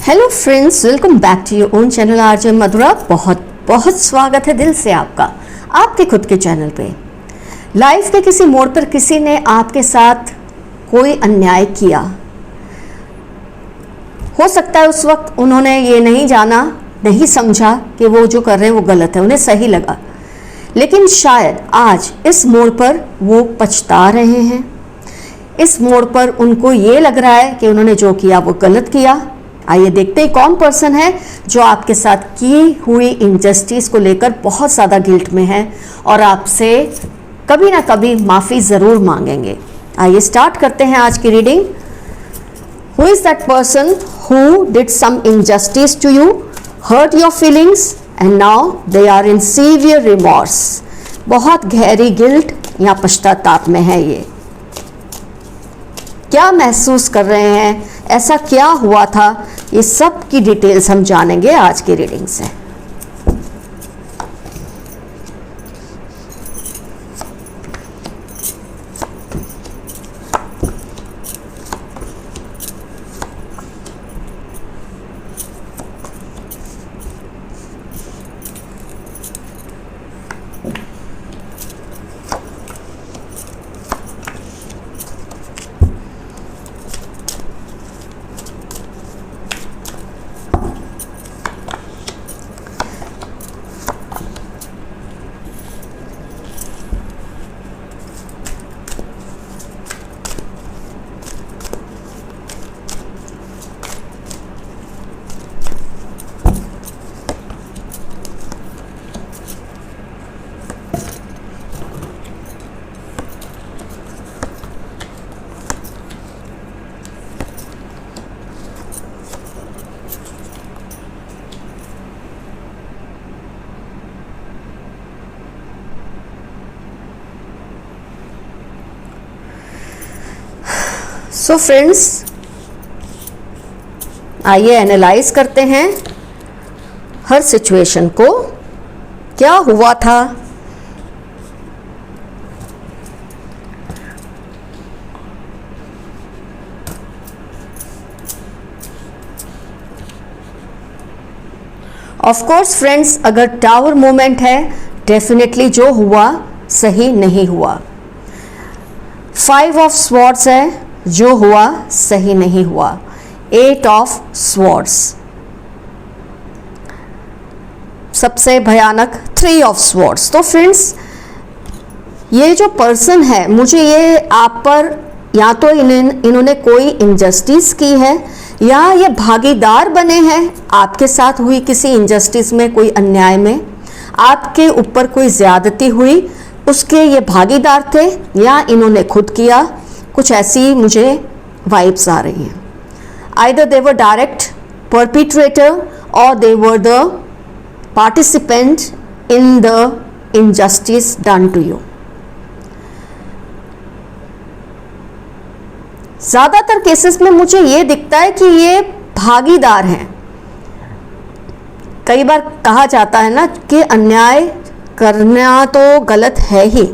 Hello friends, welcome back to your own channel RJ Madhura. बहुत बहुत स्वागत है दिल से आपका आपके खुद के चैनल पे। लाइफ के किसी मोड़ पर किसी ने आपके साथ कोई अन्याय किया। हो सकता है उस वक्त उन्होंने ये नहीं जाना, नहीं समझा कि वो जो कर रहे हैं वो गलत है, उन्हें सही लगा। लेकिन शायद आज इस मोड़ पर वो पछता रहे हैं। इस मोड़ पर उनको ये लग रहा है कि उन्होंने जो किया वो गलत किया। आइए देखते हैं कौन पर्सन है जो आपके साथ की हुई इनजस्टिस को लेकर बहुत ज़्यादा गिल्ट में है और आपसे कभी ना कभी माफ़ी ज़रूर मांगेंगे। आइए स्टार्ट करते हैं आज की reading. Who is that person who did some injustice to you, hurt your feelings and now they are in severe remorse. बहुत गहरी गिल्ट या पश्चाताप में है ये। क्या महसूस कर रहे हैं, ऐसा क्या हुआ था, ये सब की डिटेल्स हम जानेंगे आज की रीडिंग से। सो फ्रेंड्स, आइए एनालाइज करते हैं हर सिचुएशन को। क्या हुआ था, ऑफ कोर्स फ्रेंड्स, अगर टावर मोमेंट है डेफिनेटली जो हुआ सही नहीं हुआ। 5 ऑफ स्वॉर्ड्स है, जो हुआ सही नहीं हुआ। 8 ऑफ स्वॉर्ड्स, सबसे भयानक 3 ऑफ स्वॉर्ड्स। तो फ्रेंड्स, ये जो पर्सन है, मुझे ये आप पर या तो इन्होंने कोई इनजस्टिस की है या ये भागीदार बने हैं आपके साथ हुई किसी इनजस्टिस में, कोई अन्याय में। आपके ऊपर कोई ज्यादती हुई, उसके ये भागीदार थे या इन्होंने खुद किया। कुछ ऐसी मुझे वाइब्स आ रही हैं। Either they were direct perpetrator or they were the participant in the injustice done to you. ज्यादातर केसेस में मुझे ये दिखता है कि ये भागीदार हैं। कई बार कहा जाता है ना कि अन्याय करना तो गलत है ही,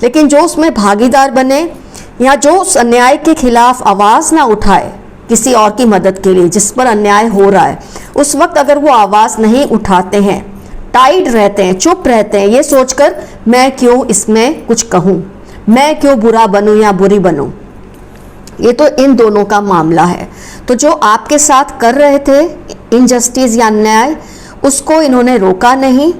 लेकिन जो उसमें भागीदार बने या जो उस अन्याय के खिलाफ आवाज़ ना उठाए किसी और की मदद के लिए, जिस पर अन्याय हो रहा है, उस वक्त अगर वो आवाज़ नहीं उठाते हैं, टाइड रहते हैं, चुप रहते हैं, ये सोचकर मैं क्यों इसमें कुछ कहूँ, मैं क्यों बुरा बनूँ या बुरी बनूँ, ये तो इन दोनों का मामला है। तो जो आपके साथ कर रहे थे इनजस्टिस या अन्याय, उसको इन्होंने रोका नहीं।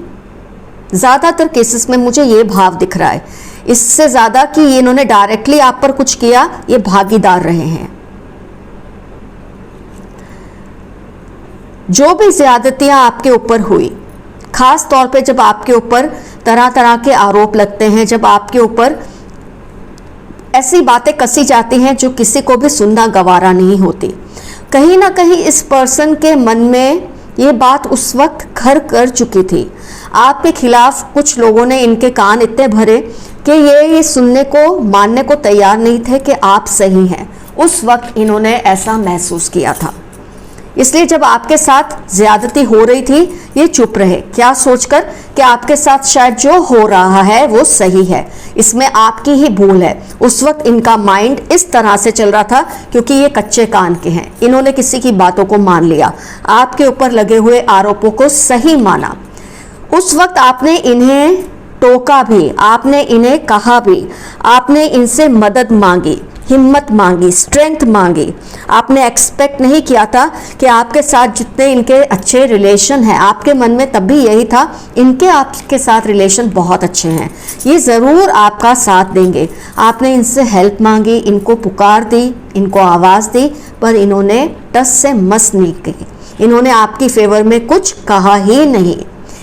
ज़्यादातर केसेस में मुझे ये भाव दिख रहा है, इससे ज़्यादा कि इन्होंने डायरेक्टली आप पर कुछ किया, ये भागीदार रहे हैं। जो भी ज्यादतियां आपके ऊपर हुई, खास तौर पे जब आपके ऊपर तरह तरह के आरोप लगते हैं, जब आपके ऊपर ऐसी बातें कसी जाती हैं जो किसी को भी सुनना गवारा नहीं होती, कहीं ना कहीं इस पर्सन के मन में ये बात उस वक्त घर कर चुकी थी। आपके खिलाफ कुछ लोगों ने इनके कान इतने भरे कि ये सुनने को, मानने को तैयार नहीं थे कि आप सही हैं। उस वक्त इन्होंने ऐसा महसूस किया था। इसलिए जब आपके साथ ज्यादती हो रही थी ये चुप रहे, क्या सोचकर कि आपके साथ शायद जो हो रहा है वो सही है, इसमें आपकी ही भूल है। उस वक्त इनका माइंड इस तरह से चल रहा था क्योंकि ये कच्चे कान के हैं, इन्होंने किसी की बातों को मान लिया, आपके ऊपर लगे हुए आरोपों को सही माना। उस वक्त आपने इन्हें टोका भी, आपने इन्हें कहा भी, आपने इनसे मदद मांगी, हिम्मत मांगी, स्ट्रेंथ मांगी। आपने एक्सपेक्ट नहीं किया था कि आपके साथ जितने इनके अच्छे रिलेशन हैं, आपके मन में तब भी यही था इनके आपके साथ रिलेशन बहुत अच्छे हैं, ये ज़रूर आपका साथ देंगे। आपने इनसे हेल्प मांगी, इनको पुकार दी, इनको आवाज़ दी, पर इन्होंने टस से मस नहीं की, इन्होंने आपकी फेवर में कुछ कहा ही नहीं,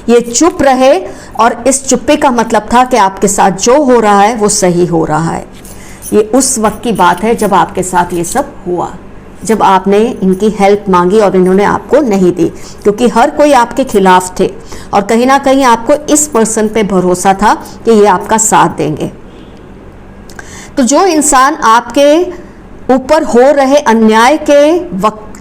ये चुप रहे। और इस चुप्पी का मतलब था कि आपके साथ जो हो रहा है वो सही हो रहा है। ये उस वक्त की बात है जब आपके साथ ये सब हुआ, जब आपने इनकी हेल्प मांगी और इन्होंने आपको नहीं दी, क्योंकि हर कोई आपके खिलाफ थे और कहीं ना कहीं आपको इस पर्सन पे भरोसा था कि ये आपका साथ देंगे। तो जो इंसान आपके ऊपर हो रहे अन्याय के वक्त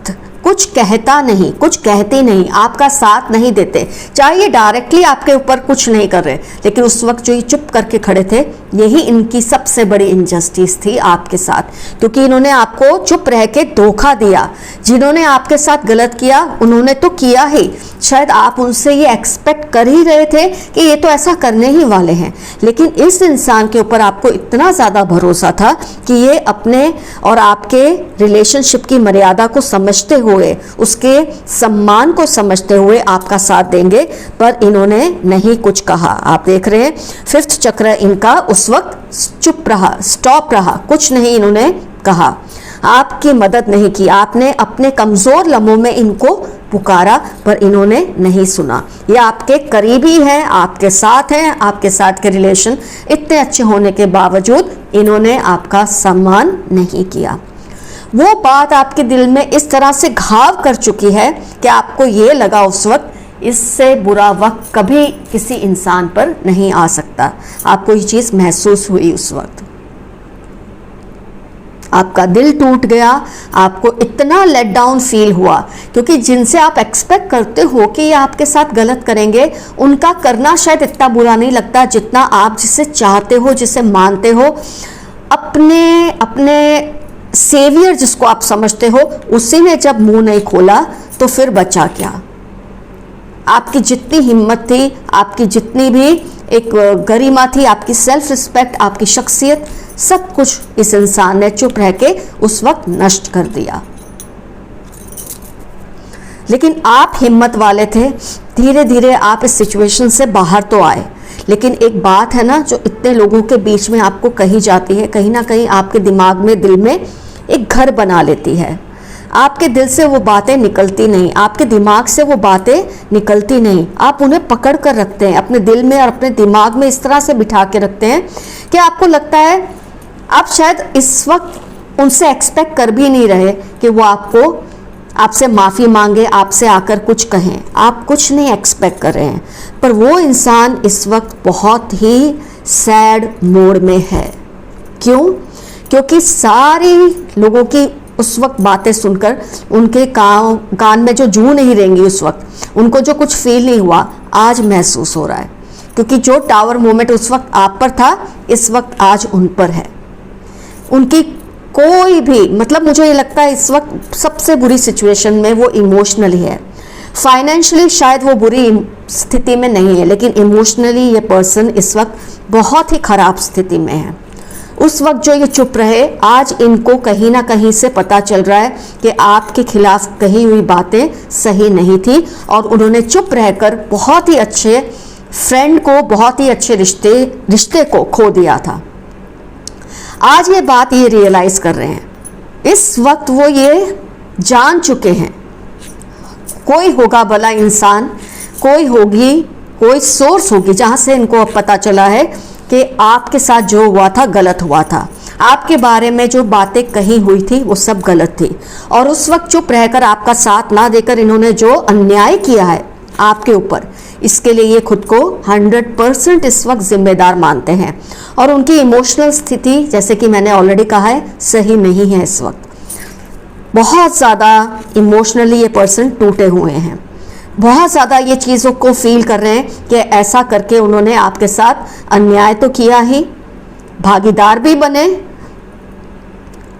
कुछ कहता नहीं, कुछ कहते नहीं, आपका साथ नहीं देते, चाहे ये डायरेक्टली आपके ऊपर कुछ नहीं कर रहे, लेकिन उस वक्त जो ये चुप करके खड़े थे, यही इनकी सबसे बड़ी इनजस्टिस थी आपके साथ, क्योंकि इन्होंने आपको चुप रह के धोखा दिया। जिन्होंने आपके साथ गलत किया उन्होंने तो किया ही, शायद आप उनसे ये एक्सपेक्ट कर ही रहे थे कि ये तो ऐसा करने ही वाले हैं, लेकिन इस इंसान के ऊपर आपको इतना ज़्यादा भरोसा था कि ये अपने और आपके रिलेशनशिप की मर्यादा को समझते हुए, उसके सम्मान को समझते हुए आपका साथ देंगे, पर इन्होंने नहीं कुछ कहा। आप देख रहे हैं 5th चक्र इनका उस वक्त चुप रहा, स्टॉप रहा, कुछ नहीं इन्होंने कहा, आपकी मदद नहीं की। आपने अपने कमजोर लम्हों में इनको पुकारा पर इन्होंने नहीं सुना। ये आपके करीबी हैं, आपके साथ हैं, आपके साथ के रिलेशन इतने अच्छे होने के बावजूद इन्होंने आपका सम्मान नहीं किया। वो बात आपके दिल में इस तरह से घाव कर चुकी है कि आपको ये लगा उस वक्त इससे बुरा वक्त कभी किसी इंसान पर नहीं आ सकता। आपको ये चीज़ महसूस हुई उस वक्त, आपका दिल टूट गया, आपको इतना लेट डाउन फील हुआ, क्योंकि जिनसे आप एक्सपेक्ट करते हो कि ये आपके साथ गलत करेंगे, उनका करना शायद इतना बुरा नहीं लगता जितना आप जिसे चाहते हो, जिसे मानते हो, अपने सेवियर जिसको आप समझते हो, उसी ने जब मुंह नहीं खोला तो फिर बचा क्या। आपकी जितनी हिम्मत थी, आपकी जितनी भी एक गरिमा थी, आपकी सेल्फ रिस्पेक्ट, आपकी शख्सियत, सब कुछ इस इंसान ने चुप रह के उस वक्त नष्ट कर दिया। लेकिन आप हिम्मत वाले थे, धीरे धीरे आप इस सिचुएशन से बाहर तो आए। लेकिन एक बात है ना जो इतने लोगों के बीच में आपको कही जाती है, कहीं ना कहीं आपके दिमाग में, दिल में एक घर बना लेती है। आपके दिल से वो बातें निकलती नहीं, आपके दिमाग से वो बातें निकलती नहीं, आप उन्हें पकड़ कर रखते हैं अपने दिल में और अपने दिमाग में, इस तरह से बिठा के रखते हैं कि आपको लगता है आप शायद इस वक्त उनसे एक्सपेक्ट कर भी नहीं रहे कि वो आपसे माफ़ी मांगे, आपसे आकर कुछ कहें, आप कुछ नहीं एक्सपेक्ट कर रहे हैं। पर वो इंसान इस वक्त बहुत ही सैड मोड में है। क्यों? क्योंकि सारी लोगों की उस वक्त बातें सुनकर उनके कान में जो जू नहीं रहेंगी, उस वक्त उनको जो कुछ फील नहीं हुआ, आज महसूस हो रहा है। क्योंकि जो टावर मोमेंट उस वक्त आप पर था, इस वक्त आज उन पर है। उनकी कोई भी, मतलब मुझे ये लगता है इस वक्त सबसे बुरी सिचुएशन में वो इमोशनली है। फाइनेंशियली शायद वो बुरी स्थिति में नहीं है, लेकिन इमोशनली ये पर्सन इस वक्त बहुत ही खराब स्थिति में है। उस वक्त जो ये चुप रहे, आज इनको कहीं ना कहीं से पता चल रहा है कि आपके खिलाफ कही हुई बातें सही नहीं थी और उन्होंने चुप रहकर बहुत ही अच्छे फ्रेंड को, बहुत ही अच्छे रिश्ते को खो दिया था। आज ये बात ये रियलाइज कर रहे हैं। इस वक्त वो ये जान चुके हैं, कोई होगा भला इंसान, कोई होगी, कोई सोर्स होगी जहां से इनको अब पता चला है कि आपके साथ जो हुआ था गलत हुआ था, आपके बारे में जो बातें कही हुई थी वो सब गलत थी। और उस वक्त चुप रहकर, आपका साथ ना देकर इन्होंने जो अन्याय किया है आपके ऊपर, इसके लिए ये खुद को 100% इस वक्त जिम्मेदार मानते हैं। और उनकी इमोशनल स्थिति, जैसे कि मैंने ऑलरेडी कहा है, सही नहीं है इस वक्त। बहुत ज़्यादा इमोशनली ये पर्सन टूटे हुए हैं, बहुत ज़्यादा ये चीज़ों को फील कर रहे हैं कि ऐसा करके उन्होंने आपके साथ अन्याय तो किया ही, भागीदार भी बने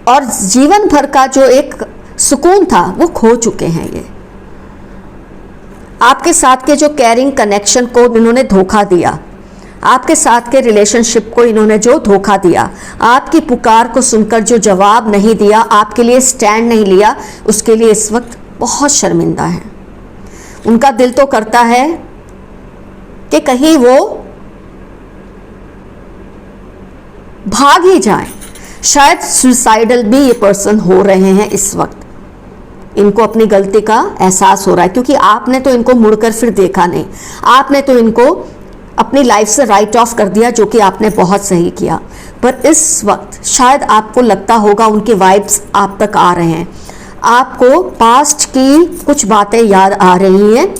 और जीवन भर का जो एक सुकून था वो खो चुके हैं। ये आपके साथ के जो केयरिंग कनेक्शन को इन्होंने धोखा दिया, आपके साथ के रिलेशनशिप को इन्होंने जो धोखा दिया, आपकी पुकार को सुनकर जो जवाब नहीं दिया, आपके लिए स्टैंड नहीं लिया, उसके लिए इस वक्त बहुत शर्मिंदा है। उनका दिल तो करता है कि कहीं वो भाग ही जाए, शायद सुसाइडल भी ये पर्सन हो रहे हैं इस वक्त। इनको अपनी गलती का एहसास हो रहा है क्योंकि आपने तो इनको मुड़कर फिर देखा नहीं, आपने तो इनको अपनी लाइफ से राइट ऑफ कर दिया, जो कि आपने बहुत सही किया। पर इस वक्त शायद आपको लगता होगा उनके वाइब्स आप तक आ रहे हैं, आपको पास्ट की कुछ बातें याद आ रही हैं।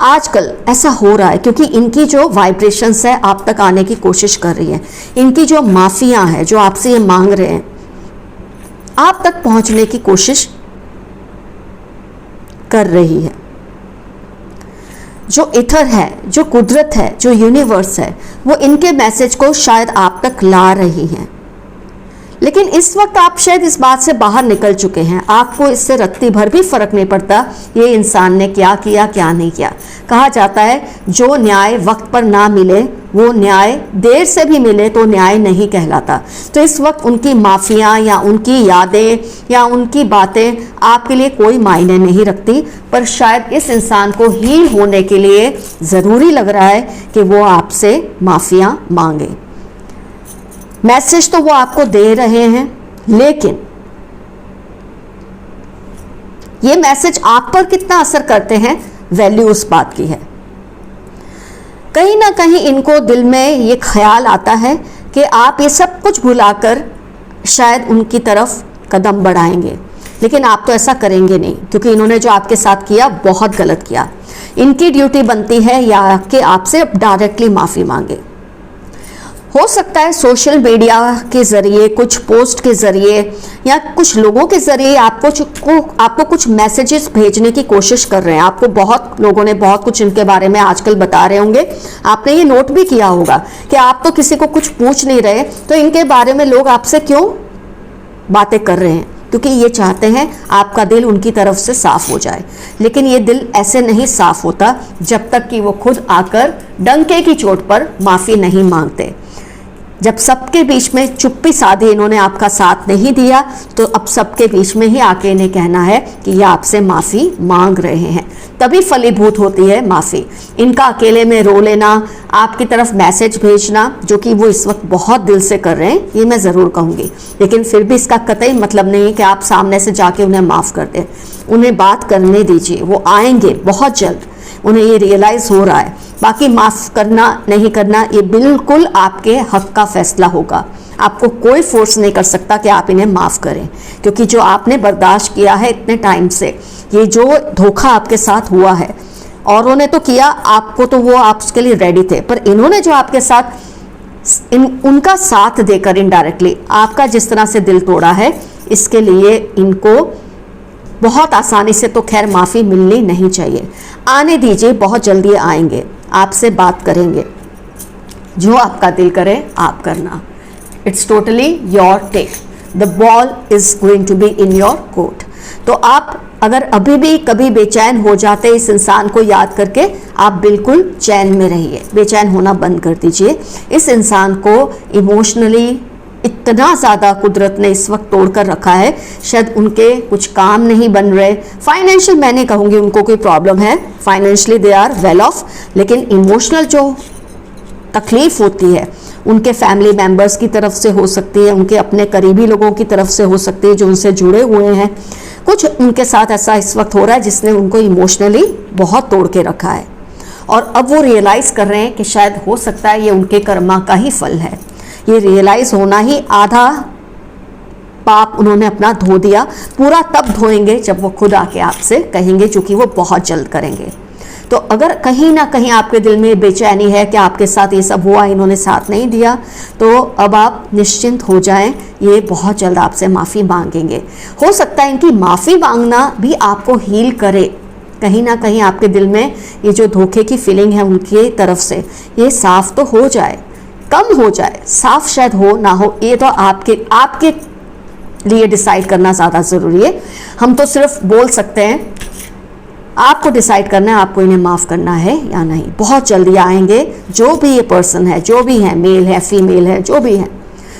आजकल ऐसा हो रहा है क्योंकि इनकी जो वाइब्रेशंस है आप तक आने की कोशिश कर रही है, इनकी जो माफिया है जो आपसे ये मांग रहे हैं आप तक पहुंचने की कोशिश कर रही है। जो इथर है, जो कुदरत है, जो यूनिवर्स है, वो इनके मैसेज को शायद आप तक ला रही है। लेकिन इस वक्त आप शायद इस बात से बाहर निकल चुके हैं, आपको इससे रत्ती भर भी फर्क नहीं पड़ता ये इंसान ने क्या किया क्या नहीं किया। कहा जाता है जो न्याय वक्त पर ना मिले वो न्याय देर से भी मिले तो न्याय नहीं कहलाता। तो इस वक्त उनकी माफिया या उनकी यादें या उनकी बातें आपके लिए कोई मायने नहीं रखती, पर शायद इस इंसान को हील होने के लिए ज़रूरी लग रहा है कि वो आपसे माफिया मांगे। मैसेज तो वो आपको दे रहे हैं, लेकिन ये मैसेज आप पर कितना असर करते हैं वैल्यू उस बात की है। कहीं ना कहीं इनको दिल में ये ख्याल आता है कि आप ये सब कुछ भुलाकर शायद उनकी तरफ कदम बढ़ाएंगे, लेकिन आप तो ऐसा करेंगे नहीं क्योंकि इन्होंने जो आपके साथ किया बहुत गलत किया। इनकी ड्यूटी बनती है या कि आपसे डायरेक्टली माफ़ी मांगे। हो सकता है सोशल मीडिया के ज़रिए, कुछ पोस्ट के ज़रिए या कुछ लोगों के ज़रिए आपको कुछ मैसेजेस भेजने की कोशिश कर रहे हैं। आपको बहुत लोगों ने बहुत कुछ इनके बारे में आजकल बता रहे होंगे, आपने ये नोट भी किया होगा कि आप तो किसी को कुछ पूछ नहीं रहे, तो इनके बारे में लोग आपसे क्यों बातें कर रहे हैं, क्योंकि ये चाहते हैं आपका दिल उनकी तरफ से साफ हो जाए। लेकिन ये दिल ऐसे नहीं साफ होता जब तक कि वो खुद आकर डंके की चोट पर माफ़ी नहीं मांगते। जब सबके बीच में चुप्पी साधी इन्होंने आपका साथ नहीं दिया, तो अब सबके बीच में ही आके इन्हें कहना है कि ये आपसे माफ़ी मांग रहे हैं, तभी फलीभूत होती है माफ़ी। इनका अकेले में रो लेना, आपकी तरफ मैसेज भेजना, जो कि वो इस वक्त बहुत दिल से कर रहे हैं, ये मैं ज़रूर कहूँगी। लेकिन फिर भी इसका कतई मतलब नहीं है कि आप सामने से जाके उन्हें माफ़ कर दें। उन्हें बात करने दीजिए, वो आएंगे बहुत जल्द, उन्हें ये रियलाइज़ हो रहा है। बाकी माफ़ करना नहीं करना ये बिल्कुल आपके हक का फैसला होगा। आपको कोई फोर्स नहीं कर सकता कि आप इन्हें माफ़ करें, क्योंकि जो आपने बर्दाश्त किया है इतने टाइम से, ये जो धोखा आपके साथ हुआ है, औरों ने तो किया, आपको तो वो आप उसके लिए रेडी थे, पर इन्होंने जो आपके साथ उनका साथ देकर इनडायरेक्टली आपका जिस तरह से दिल तोड़ा है, इसके लिए इनको बहुत आसानी से तो खैर माफ़ी मिलनी नहीं चाहिए। आने दीजिए, बहुत जल्दी आएंगे, आपसे बात करेंगे। जो आपका दिल करे आप करना। It's totally your take, the ball is going to be in your court. तो आप अगर अभी भी कभी बेचैन हो जाते इस इंसान को याद करके, आप बिल्कुल चैन में रहिए, बेचैन होना बंद कर दीजिए। इस इंसान को इमोशनली इतना ज़्यादा कुदरत ने इस वक्त तोड़ कर रखा है, शायद उनके कुछ काम नहीं बन रहे। फाइनेंशियल मैं नहीं कहूँगी उनको कोई प्रॉब्लम है, financially they are well off, लेकिन इमोशनल जो तकलीफ़ होती है उनके फैमिली मेम्बर्स की तरफ से हो सकती है, उनके अपने करीबी लोगों की तरफ से हो सकती है जो उनसे जुड़े हुए हैं। कुछ उनके साथ ऐसा इस वक्त हो रहा है जिसने उनको इमोशनली बहुत तोड़ के रखा है, और अब वो रियलाइज़ कर रहे हैं कि शायद हो सकता है ये उनके कर्मा का ही फल है। ये रियलाइज़ होना ही आधा पाप उन्होंने अपना धो दिया, पूरा तब धोएंगे जब वो खुद आके आपसे कहेंगे, जो कि वो बहुत जल्द करेंगे। तो अगर कहीं ना कहीं आपके दिल में बेचैनी है कि आपके साथ ये सब हुआ, इन्होंने साथ नहीं दिया, तो अब आप निश्चिंत हो जाएं, ये बहुत जल्द आपसे माफ़ी मांगेंगे। हो सकता है इनकी माफ़ी मांगना भी आपको हील करे, कहीं ना कहीं आपके दिल में ये जो धोखे की फीलिंग है उनकी तरफ से ये साफ तो हो जाए, कम हो जाए, साफ शायद हो ना हो, ये तो आपके लिए डिसाइड करना ज़्यादा ज़रूरी है। हम तो सिर्फ बोल सकते हैं, आपको डिसाइड करना है आपको इन्हें माफ़ करना है या नहीं। बहुत जल्दी आएंगे, जो भी ये पर्सन है, जो भी है, मेल है, फीमेल है, जो भी है,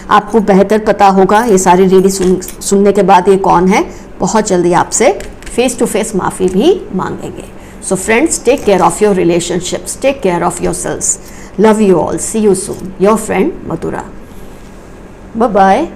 आपको बेहतर पता होगा ये सारी रीडिंग सुनने के बाद ये कौन है। बहुत जल्दी आपसे फेस टू फेस माफ़ी भी मांगेंगे। So friends, take care of your relationships, take care of your selves. Love you all, see you soon, your friend Madhura. Bye bye.